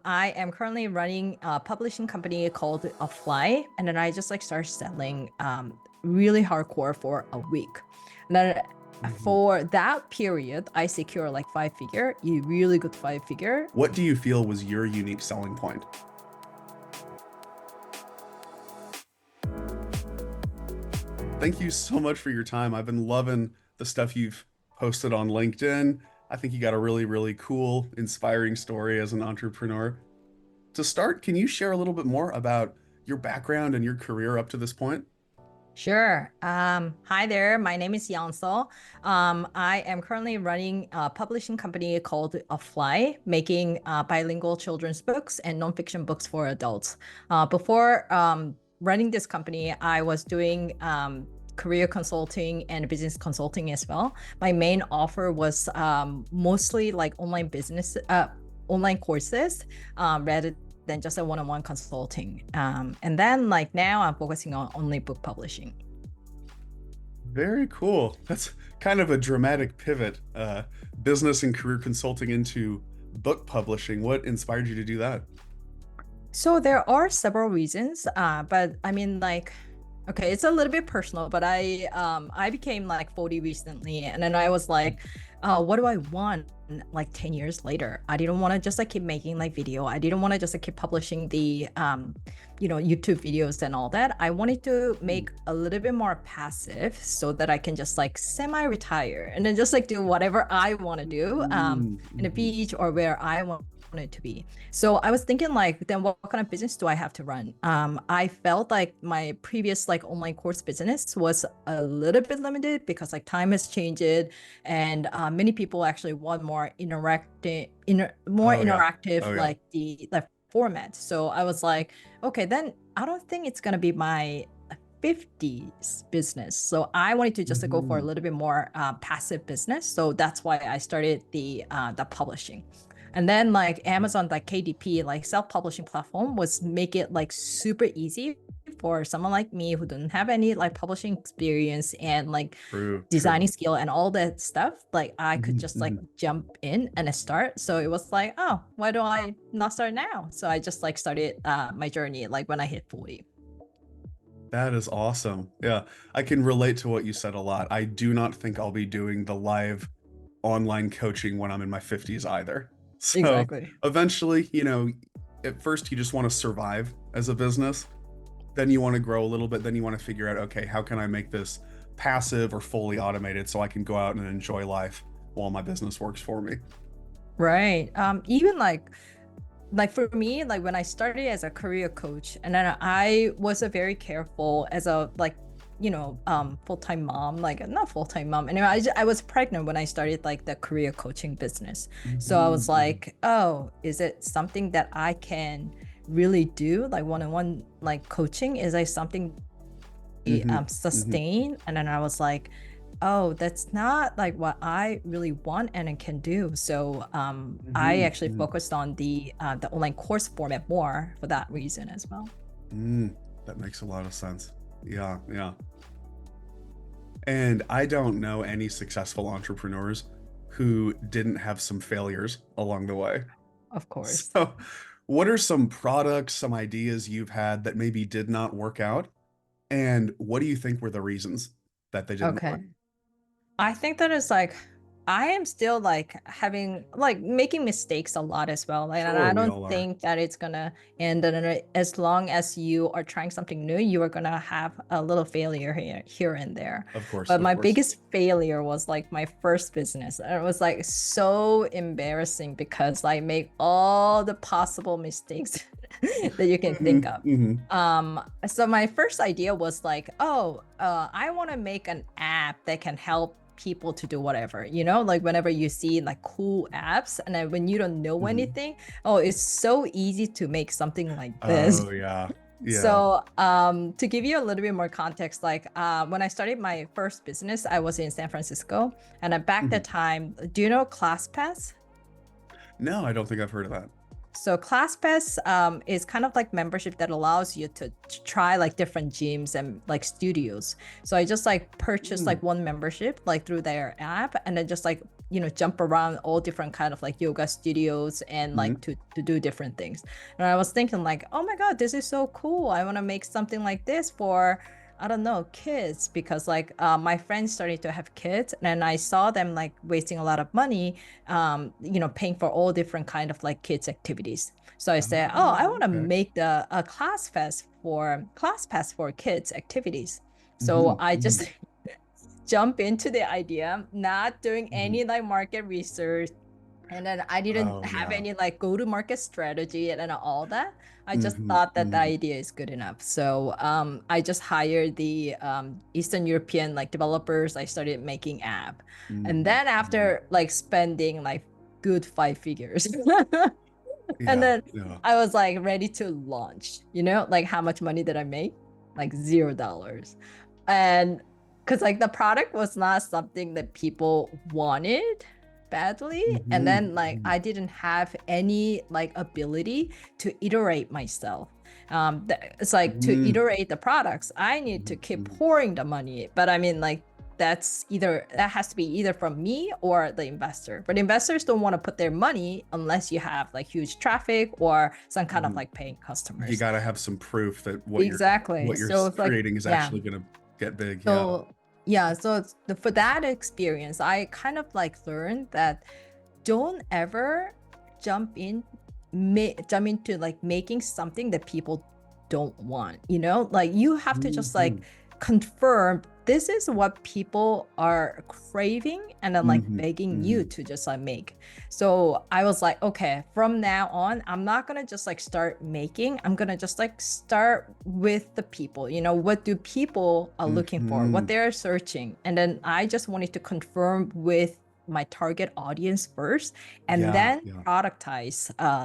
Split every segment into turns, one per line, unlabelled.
I am currently running a publishing company called Fly, and then I just like started selling really hardcore for a week. And then
Mhm.
for that period, I secure like five figure, a really good five figure.
What do you feel was your unique selling point? Thank you so much for your time. I've been loving the stuff you've posted on LinkedIn. I think you got a really, really cool, inspiring story as an entrepreneur. To start, can you share a little bit more about your background and your career up to this point?
Sure. Hi there. My name is Yeonsil. I am currently running a publishing company called Fly, making bilingual children's books and nonfiction books for adults. Before running this company, I was doing career consulting and business consulting as well. My main offer was mostly like online courses, rather than just a one-on-one consulting. And then like now I'm focusing on only book publishing.
Very cool. That's kind of a dramatic pivot, business and career consulting into book publishing. What inspired you to do that?
So there are several reasons, but I mean like, okay, it's a little bit personal, but I became like 40 recently, and then I was like, what do I want like 10 years later? I didn't want to just like keep making like video. I didn't want to just like keep publishing the YouTube videos and all that. I wanted to make a little bit more passive so that I can just like semi-retire and then just like do whatever I want to do in the
Mhm.
beach or where I want it to be. So I was thinking like, then what kind of business do I have to run? I felt like my previous like online course business was a little bit limited because like time has changed, and many people actually want more more
Oh yeah.
interactive
Oh yeah.
like the format. So I was like, okay, then I don't think it's gonna be my 50s business. So I wanted to just go for a
Mhm.
little bit more passive business. So that's why I started the publishing. And then like Amazon, like KDP, like self-publishing platform was make it like super easy for someone like me who didn't have any like publishing experience and like
True, true.
designing skill and all that stuff. Like I could
Mhm,
just like
mhm.
jump in and start. So it was like, oh, why do I not start now? So I just like started my journey like when I hit 40.
That is awesome. Yeah, I can relate to what you said a lot. I do not think I'll be doing the live online coaching when I'm in my 50s either. So
Exactly.
eventually, at first you just want to survive as a business, then you want to grow a little bit, then you want to figure out, okay, how can I make this passive or fully automated so I can go out and enjoy life while my business works for me?
Right. Even like for me, like when I started as a career coach, and then I was a very careful as a like full-time mom, like not full-time mom anyway. I was pregnant when I started like the career coaching business, so I was
Mhm, mhm.
like, oh, is it something that I can really do, like one-on-one like coaching? Is like something
Mhm, mhm,
sustain? And then I was like, oh, that's not like what I really want and I can do. So I
mhm,
actually
mhm.
focused on the online course format more for that reason as well.
That makes a lot of sense. Yeah, yeah. And I don't know any successful entrepreneurs who didn't have some failures along the way.
Of course.
So, what are some products, some ideas you've had that maybe did not work out? And what do you think were the reasons that they didn't work?
Okay. I think that is like I am still like having like making mistakes a lot as well. Like, and
Sure,
I
we
don't
all are.
think that it's gonna end. And as long as you are trying something new, you are gonna have a little failure here and there.
Of course,
But
of
my
course.
biggest failure was like my first business. And it was like so embarrassing because I made all the possible mistakes that you can think
Mhm,
of.
mhm,
So my first idea was like, oh, I want to make an app that can help people to do whatever, like whenever you see like cool apps and then when you don't know
mhm.
anything, oh, it's so easy to make something like this.
Oh, yeah. Yeah.
So to give you a little bit more context, like when I started my first business, I was in San Francisco, and back that
Mhm.
time, do you know ClassPass?
No, I don't think I've heard of that.
So ClassPass is kind of like membership that allows you to try like different gyms and like studios. So I just like purchased
Mm,
like one membership like through their app, and then just like jump around all different kind of like yoga studios and
Hmm.
like to do different things. And I was thinking like, oh my God, this is so cool. I want to make something like this for, I don't know, kids, because like my friends started to have kids and I saw them like wasting a lot of money, paying for all different kind of like kids activities. So I said, oh, I
Oh,
want to
okay.
make the a class pass for kids activities. So
Hmm.
I
Hmm.
just jump into the idea, not doing
Hmm.
any like market research. And then I didn't
Oh
have
yeah.
any like go to market strategy and all that. I just
Hmm.
thought that the
Hmm.
idea is good enough. So I just hired the Eastern European like developers. I started making app. And
Hmm.
then
Hmm.
after like spending like good 5 figures, and
Yeah.
then
Yeah.
I was like ready to launch, like how much money did I make? Like $0. And because like the product was not something that people wanted badly. And
Hmm.
then like
Hmm.
I didn't have any like ability to iterate myself. It's like to
Hmm.
iterate the products, I need to keep
Hmm.
pouring the money. But I mean, like that has to be either from me or the investor. But investors don't want to put their money unless you have like huge traffic or some kind of
Hmm.
like paying
You
customers.
got to have some proof that
Exactly.
what you're
So it's like,
creating is
yeah.
actually going to get big. Yeah.
So yeah, so for that experience, I kind of like learned that don't ever jump in jump into like making something that people don't want, like you have to just like
Hmm.
confirm this is what people are craving and then like
Hmm.
begging you
Hmm.
to just like make. So I was like, okay, from now on I'm not gonna just like start making, I'm gonna just like start with the people, what do people are looking for, what
Hmm.
they're searching, and then I just wanted to confirm with my target audience first and
Yeah.
then
Yeah.
productize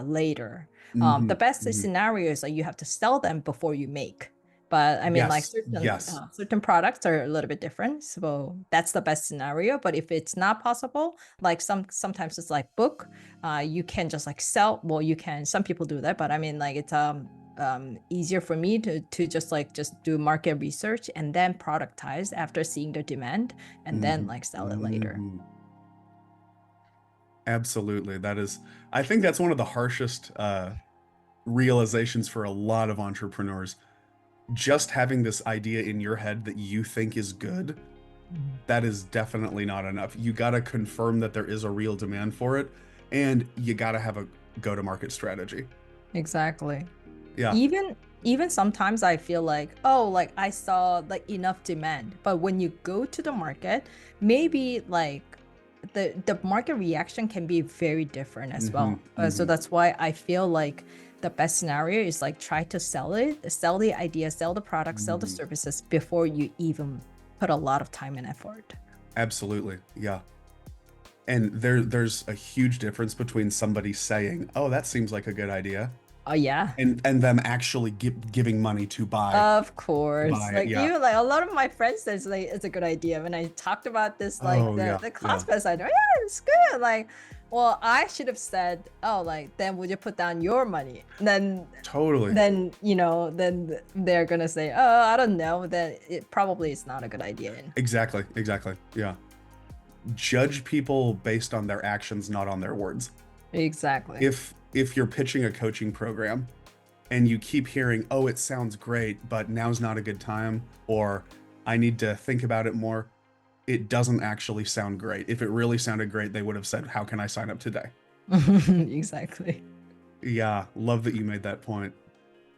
later.
Hmm.
The best
Hmm.
scenario is that you have to sell them before you make. But I mean, like
Yes. Yes.
certain products are a little bit different, so that's the best scenario. But if it's not possible, like sometimes it's like book, you can just like sell. Well, you can. Some people do that, but I mean, like it's easier for me to just do market research and then productize after seeing the demand and then
Hmm.
like sell it later.
Hmm. Absolutely. I think that's one of the harshest realizations for a lot of entrepreneurs. Just having this idea in your head that you think is good,
Mhm.
that is definitely not enough. You got to confirm that there is a real demand for it, and you got to have a go-to-market strategy.
Exactly.
Yeah.
Even sometimes I feel like, oh, like I saw like enough demand, but when you go to the market, maybe like the market reaction can be very different as
Hmm.
well. So
Hmm.
that's why I feel like the best scenario is like try to sell the idea, sell the product, sell the
Hmm.
services before you even put a lot of time and effort.
Absolutely. Yeah. And there's a huge difference between somebody saying, "Oh, that seems like a good idea,"
Oh yeah.
and them actually giving money
Of
to
course.
buy it.
Like
Yeah.
even like a lot of my friends says like it's a good idea. When I talked about this like
Oh,
the
yeah.
the
Yeah.
class pass idea, yeah, it's good. Like, well, I should have said, oh, like then would you put down your money?
Totally.
Then they're gonna say, oh, I don't know. Then it probably is not a good idea.
Exactly. Exactly. Yeah. Judge people based on their actions, not on their words.
Exactly.
If you're pitching a coaching program and you keep hearing, "Oh, it sounds great, but now's not a good time," or "I need to think about it more," it doesn't actually sound great. If it really sounded great, they would have said, "How can I sign up today?"
Exactly.
Yeah, love that you made that point.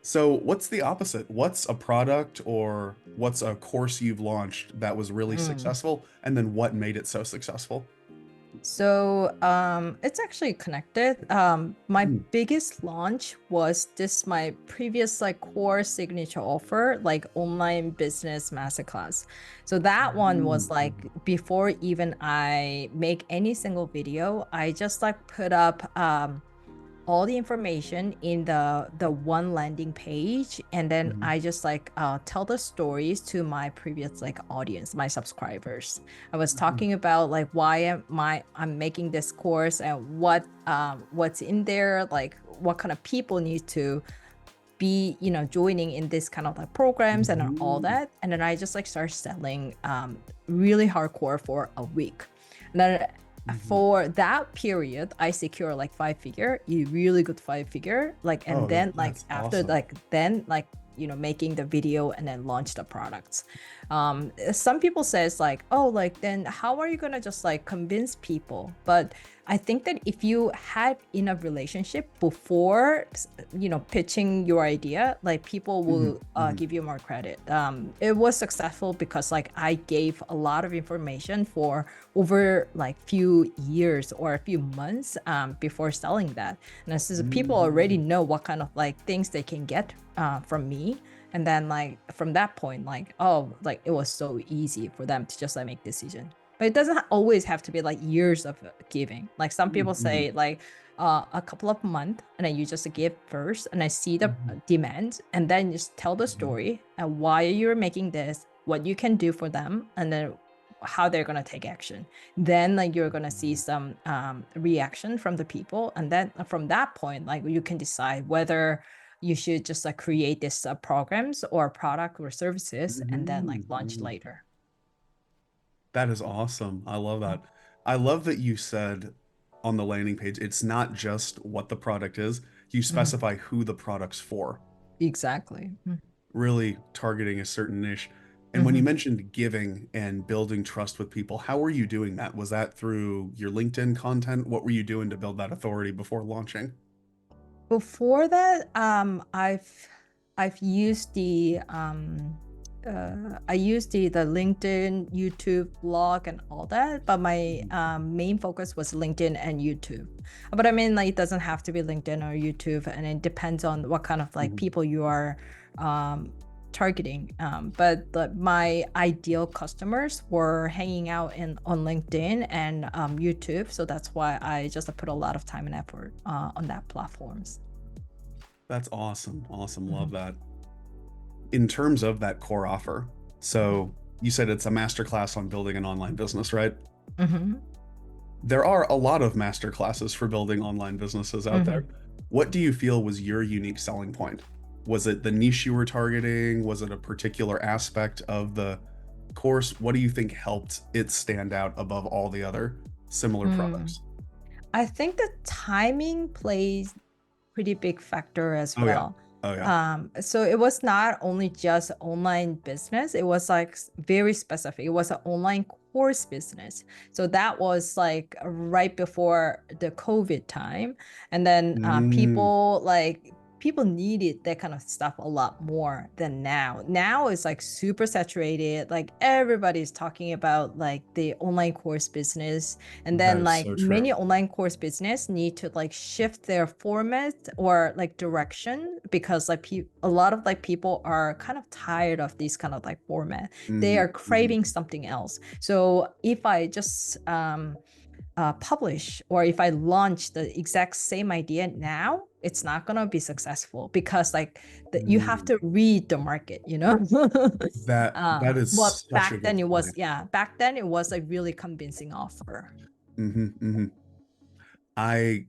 So, what's the opposite? What's a product or what's a course you've launched that was really
Mm.
successful? And then what made it so successful?
So it's actually connected. My
Hmm.
biggest launch was this my previous like core signature offer, like online business masterclass. So that one was like
Mhm.
before even I make any single video, I just like put up all the information in the one landing page, and then
Mhm.
I just like tell the stories to my previous like audience, my subscribers. I was
Mhm.
talking about like why I'm making this course and what's in there, like what kind of people need to be joining in this kind of like programs and all
Mhm.
that. And then I just like start selling really hardcore for a week. And then
Mhm.
for that period, I secure like five figure, a really good five figure, like, and
Oh,
then like
that's
after
awesome.
like then like making the video and then launch the products. Some people says like, oh, like then how are you gonna just like convince people? But I think that if you had enough relationship before, pitching your idea, like people
Mhm,
will
mhm,
give you more credit. It was successful because like I gave a lot of information for over like few years or a few months before selling that. And this is people already
mhm,
know what kind of like things they can get from me. And then like from that point, like, oh, like it was so easy for them to just like make decision. But it doesn't always have to be like years of giving. Like some
mhm,
people
mhm,
say like a couple of months and then you just give first and I see the
mhm,
demand and then just tell the
mhm,
story and why you're making this, what you can do for them, and then how they're gonna take action. Then like you're gonna see
mhm,
some reaction from the people, and then from that point, like you can decide whether you should just like create this programs or product or services and then like
mhm,
launch
mhm.
later.
That is awesome. I love that. I love that you said on the landing page, it's not just what the product is, you
Mhm.
specify who the product's for,
Exactly.
really targeting a certain niche. And when you
Mhm.
mentioned giving and building trust with people, how were you doing that? Was that through your LinkedIn content? What were you doing to build that authority before launching?
Before that, I've used I used the LinkedIn, YouTube, blog, and all that, but my
Mhm,
main focus was LinkedIn and YouTube. But I mean, like, it doesn't have to be LinkedIn or YouTube, and it depends on what kind of like
mhm,
people you are um, targeting. But my ideal customers were hanging out in on LinkedIn and YouTube, so that's why I just put a lot of time and effort on that platforms.
That's awesome. Awesome. Love
Mhm,
that. In terms of that core offer,
mhm,
so you said it's a masterclass on building an online business, right?
mhm,
There are a lot of master classes for building online businesses out there.
mhm.
What do you feel was your unique selling point? Was it the niche you were targeting? Was it a particular aspect of the course? What do you think helped it stand out above all the other similar
Hmm.
products?
I think the timing plays pretty big factor as
Oh yeah.
well.
Oh yeah.
So it was not only just online business, it was like very specific. It was an online course business. So that was like right before the COVID time. And then
Mm,
people needed that kind of stuff a lot more than now. Now it's like super saturated. Like everybody's talking about like the online course business, and
that
then
is
like
so true.
many online course business need to like shift their format or like direction because like a lot of like people are kind of tired of these kind of like format. They
Hmm,
are
hmm.
craving something else. So if I just publish or if I launch the exact same idea now, it's not gonna be successful because like you have
Mm.
to read the market, you know.
That
What
is such a
back
good
then it was,
point.
yeah, back then it was a really convincing offer.
Hmm, hmm. I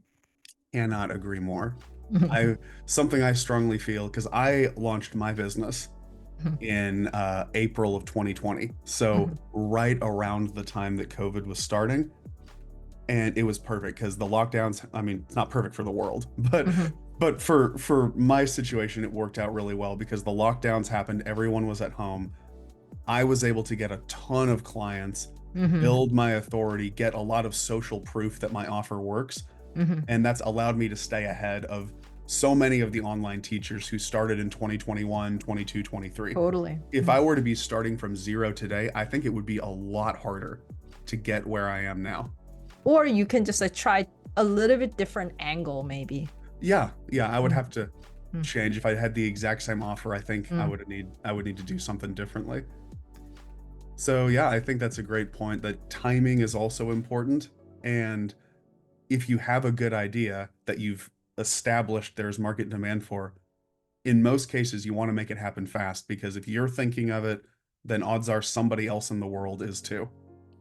cannot agree more.
Mhm,
I something I strongly feel because I launched my business
mhm,
in April of 2020, so
mhm,
right around the time that COVID was starting, and it was perfect because the lockdowns. I mean, it's not perfect for the world,
mhm,
but for my situation, it worked out really well because the lockdowns happened. Everyone was at home. I was able to get a ton of clients,
mhm,
build my authority, get a lot of social proof that my offer works,
mhm.
and that's allowed me to stay ahead of so many of the online teachers who started in 2021, 22, 23.
Totally.
If I
Mhm.
were to be starting from zero today, I think it would be a lot harder to get where I am now.
Or you can just like try a little bit different angle, maybe.
Yeah, yeah, I would
Mm,
have to
mm,
change if I had the exact same offer. I think
mm.
I would need to do something differently. So yeah, I think that's a great point that timing is also important. And if you have a good idea that you've established there's market demand for, in most cases you want to make it happen fast because if you're thinking of it, then odds are somebody else in the world is too.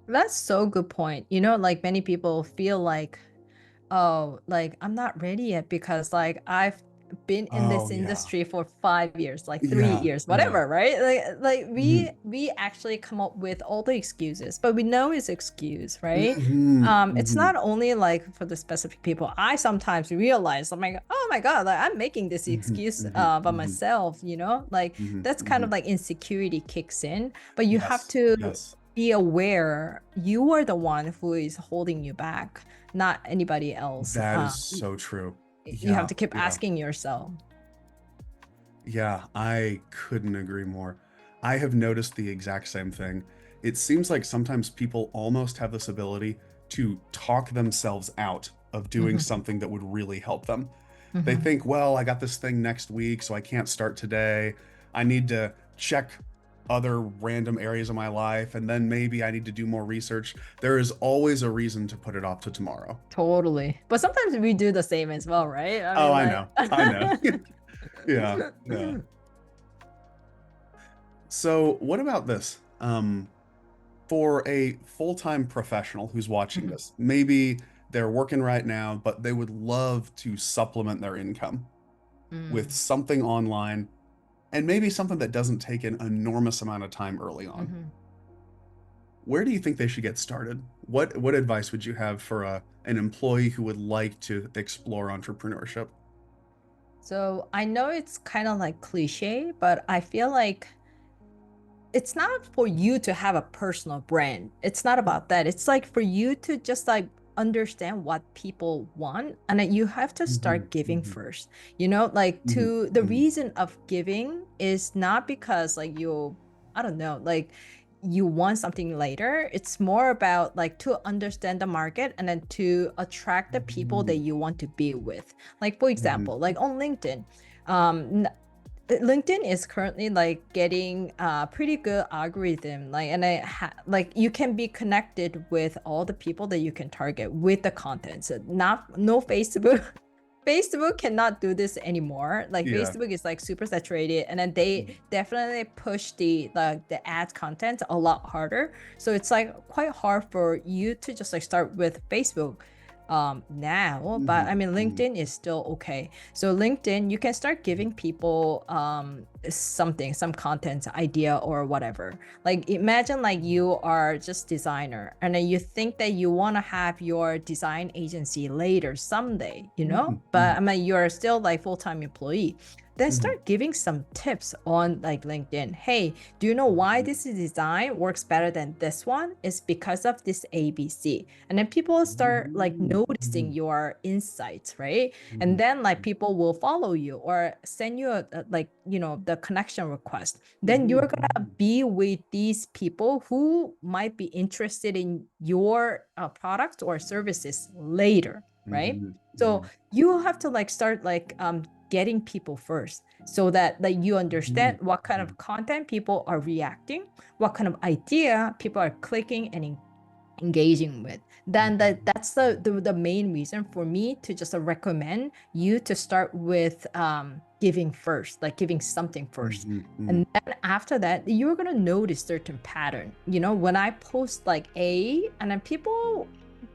That's so good point. Like many people feel like, oh, like I'm not ready yet because like I've been in
Oh
this
yeah.
industry for 5 years, like three
Yeah.
years,
Yeah.
whatever, right? Like
Hmm.
we actually come up with all the excuses, but we know it's excuse, right?
Hmm.
It's
Hmm.
not only like for the specific people. I sometimes realize, I'm like, oh my God, like I'm making this
Hmm.
excuse
Hmm.
by
Hmm.
myself, like
Hmm.
that's kind
Hmm.
of like insecurity kicks in, but you have
Yes.
to
Yes.
be aware you are the one who is holding you back, not anybody else.
That is so true.
You have
Yeah.
to keep
Yeah.
asking yourself.
Yeah, I couldn't agree more. I have noticed the exact same thing. It seems like sometimes people almost have this ability to talk themselves out of doing
Hmm.
something that would really help them. They
Hmm.
think, well, I got this thing next week, so I can't start today. I need to check other random areas of my life, and then maybe I need to do more research. There is always a reason to put it off to tomorrow.
Totally. But sometimes we do the same as well, right? I
Oh,
mean,
I
like,
know. I know. Yeah. Yeah. So, what about this? For a full-time professional who's watching
Mhm.
this, maybe they're working right now, but they would love to supplement their income with
Mm.
something online and maybe something that doesn't take an enormous amount of time early on.
Mhm.
Where do you think they should get started? What advice would you have for an employee who would like to explore entrepreneurship?
So I know it's kind of like cliche, but I feel like it's not for you to have a personal brand. It's not about that. It's like for you to just like understand what people want, and then you have to
Hmm.
start giving
Hmm.
first. Like
Hmm.
to the
Hmm.
reason of giving is not because like I don't know, like you want something later. It's more about like to understand the market and then to attract the people that
Hmm.
you want to be with. Like for
Hmm.
example, like on LinkedIn. LinkedIn is currently like getting a pretty good algorithm, like, and like you can be connected with all the people that you can target with the content. So not no Facebook. Facebook cannot do this anymore. Like
Yeah.
Facebook is like super saturated, and then they definitely push the ad content a lot harder. So it's like quite hard for you to just like start with Facebook now, but
Hmm.
I mean
Hmm.
LinkedIn is still okay. So LinkedIn, you can start giving people some content idea or whatever. Like imagine like you are just designer and then you think that you want to have your design agency later someday,
Hmm.
but I mean you're still like full-time employee. Then
Hmm.
start giving some tips on like LinkedIn. Hey, do you know why this design works better than this one? It's because of this ABC. And then people start like
Hmm.
noticing
Hmm.
your insights, right? And
Hmm.
then like people will follow you or send you like the connection request. Then
Hmm.
you're gonna
Hmm.
be with these people who might be interested in your product or services later, right?
Hmm.
So
Hmm.
you have to like start like getting people first so that like you
Hmm.
understand what kind of content people are reacting, what kind of idea people are clicking and engaging with. Then that's the main reason for me to just recommend you to start with giving first, like giving something first.
Hmm. Hmm.
And then after that you're gonna notice certain pattern. When I post like and then people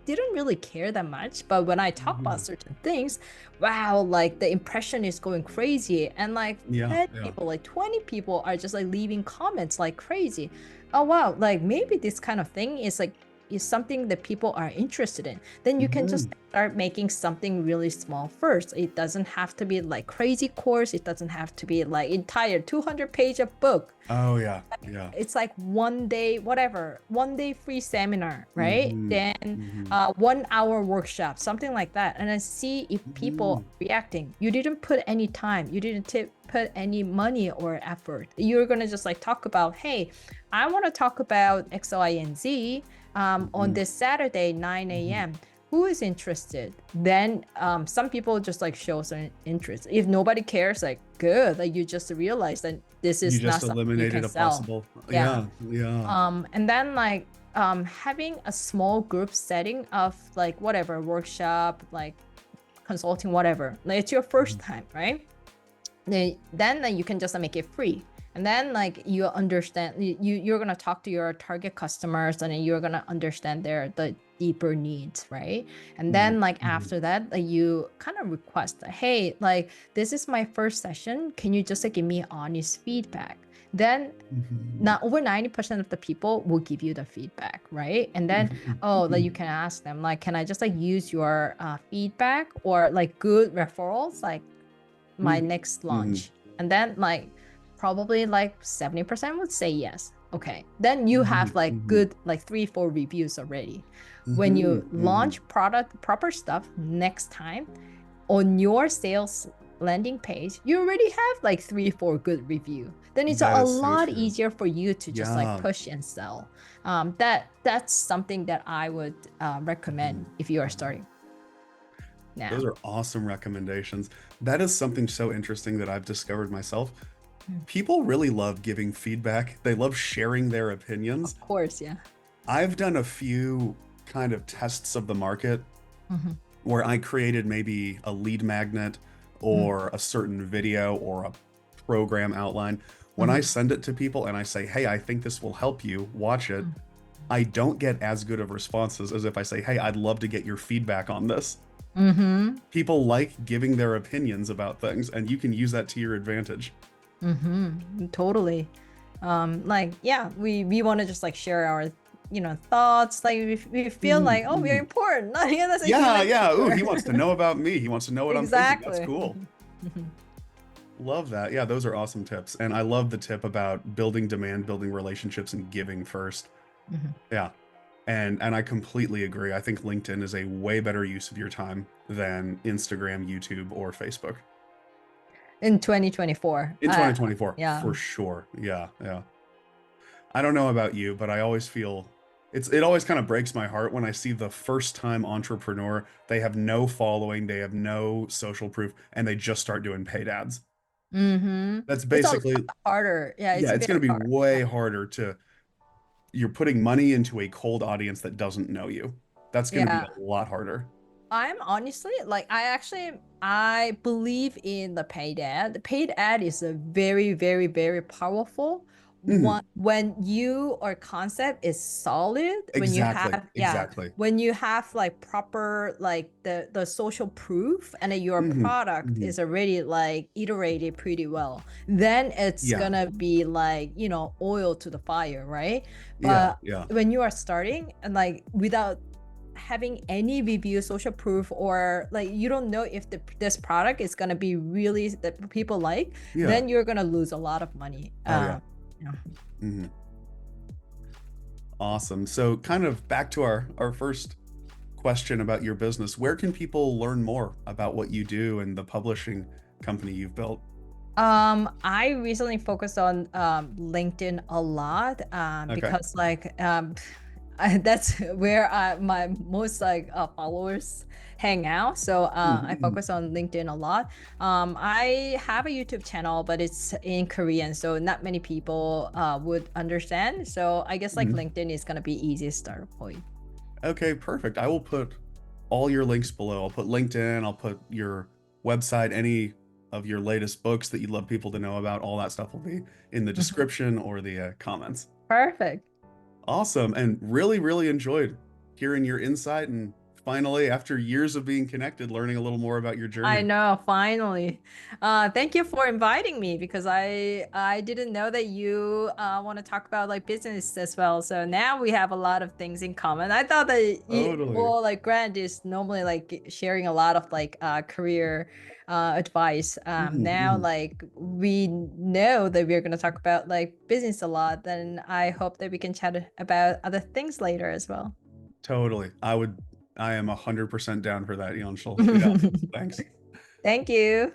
didn't really care that much, but when I talk about
Hmm.
certain things, wow, like the impression is going crazy, and like
Yeah.
10
Yeah.
people, like 20 people are just like leaving comments like crazy. Oh wow, like maybe this kind of thing is something that people are interested in. Then you can just
Hmm.
start making something really small first. It doesn't have to be like crazy course, it doesn't have to be like entire 200-page of book.
Oh yeah. Yeah.
It's like one day, whatever, one day free seminar, right?
Hmm.
Then
Hmm.
1 hour workshop, something like that. And then see if people
Hmm.
are reacting. You didn't put any time, you didn't put any money or effort. You're gonna just like talk about, hey, I want to talk about X, Y, and Z on
Hmm.
this Saturday, 9
Hmm.
a.m. Who is interested? Then some people just like show some interest. If nobody cares, like good, like you just realize that this
You
is
just
not something you
eliminated
can
a
sell.
possible.
Yeah.
Yeah. Yeah.
And then like having a small group setting of like whatever workshop, like consulting, whatever. Like it's your first
Mhm.
time, right? Then like, you can just make it free. And then like you're gonna talk to your target customers and then you're gonna understand the deeper needs, right? And
Mhm,
then like
mhm,
after that, like you kind of request, hey, like this is my first session. Can you just like give me honest feedback? Then
mhm,
not over 90% of the people will give you the feedback, right? And then,
mhm,
oh, like you
mhm,
can ask them, like, can I just like use your feedback or like good referrals, like my
mhm,
next
mhm,
launch? And then like probably like 70% would say yes. Okay. Then you have
mhm,
like
mhm,
good like 3, 4 reviews already. When you
mhm, mhm.
launch product proper stuff next time, on your sales landing page, you already have like 3, 4 good review. Then it's
That
a
is so
lot
true.
easier for you to just like
Yeah.
push and sell. That's something that I would recommend
Mhm,
if you are
mhm.
starting
Those
now.
are awesome recommendations. That is something so interesting that I've discovered myself.
Mm.
People really love giving feedback. They love sharing their opinions.
Of course, yeah.
I've done a few kind of tests of the market
Hmm.
where I created maybe a lead magnet
Mm.
or a certain video or a program outline. When I
Hmm.
send it to people and I say, hey, I think this will help you, watch it,
Mm.
I don't get as good of responses as if I say, hey, I'd love to get your feedback on this.
Hmm.
People like giving their opinions about things, and you can use that to your advantage.
Totally. Like yeah, we want to just like share our thoughts. Like we feel
Mhm,
like, oh, we're
mhm.
important. Like yeah, that's a
Yeah,
human
yeah. Ooh, he
nature.
wants to know about me. He wants to know what I'm thinking. That's
Exactly.
cool. Love that. Yeah, those are awesome tips. And I love the tip about building demand, building relationships, and giving first.
Mhm.
Yeah. And I completely agree. I think LinkedIn is a way better use of your time than Instagram, YouTube, or Facebook.
In 2024.
In 2024,
Yeah.
for sure. Yeah, yeah. I don't know about you, but I always feel it always kind of breaks my heart when I see the first time entrepreneur, they have no following, they have no social proof, and they just start doing paid ads. That's
It's a lot
basically,
harder. Yeah,
yeah,
it's
it's going
very
to be
hard.
way harder to, you're putting money into a cold audience that doesn't know you. That's going to be
Yeah.
a lot harder.
I'm honestly like I believe in the paid ad. The paid ad is a very, very, very powerful one
Mhm.
when your concept is solid, when you
Exactly.
have yeah,
Exactly.
when you have like proper like the social proof and then your
Hmm.
product
Hmm.
is already like iterated pretty well, then it's
Yeah.
gonna be like, oil to the fire, right?
Yeah.
But
Yeah.
when you are starting and like without having any review social proof or like you don't know if this product is going to be really that people like,
Yeah.
then you're going to lose a lot of money.
Oh, yeah.
Yeah.
Hmm. Awesome. So, kind of back to our first question about your business. Where can people learn more about what you do and the publishing company you've built?
I recently focused on LinkedIn a lot
Okay.
because like that's where my most like followers hang out. So I
Mhm.
focus on LinkedIn a lot. I have a YouTube channel, but it's in Korean, so not many people would understand. So I guess like
Mhm.
LinkedIn is gonna be easiest start point.
Okay, perfect. I will put all your links below. I'll put LinkedIn, I'll put your website, any of your latest books that you'd love people to know about. All that stuff will be in the
Mhm.
description or the comments.
Perfect.
Awesome. And really, really enjoyed hearing your insight and finally, after years of being connected, learning a little more about your
I
journey.
know, finally. Thank you for inviting me because I didn't know that you want to talk about like business as well. So now we have a lot of things in common. I thought that
Totally.
well, like Grant is normally like sharing a lot of like career advice.
Hmm.
Now
Hmm.
like we know that we're gonna talk about like business a lot. Then I hope that we can chat about other things later as well.
Totally. I am 100% down for that, Yeonsil. Yeah. Thanks.
Thank you.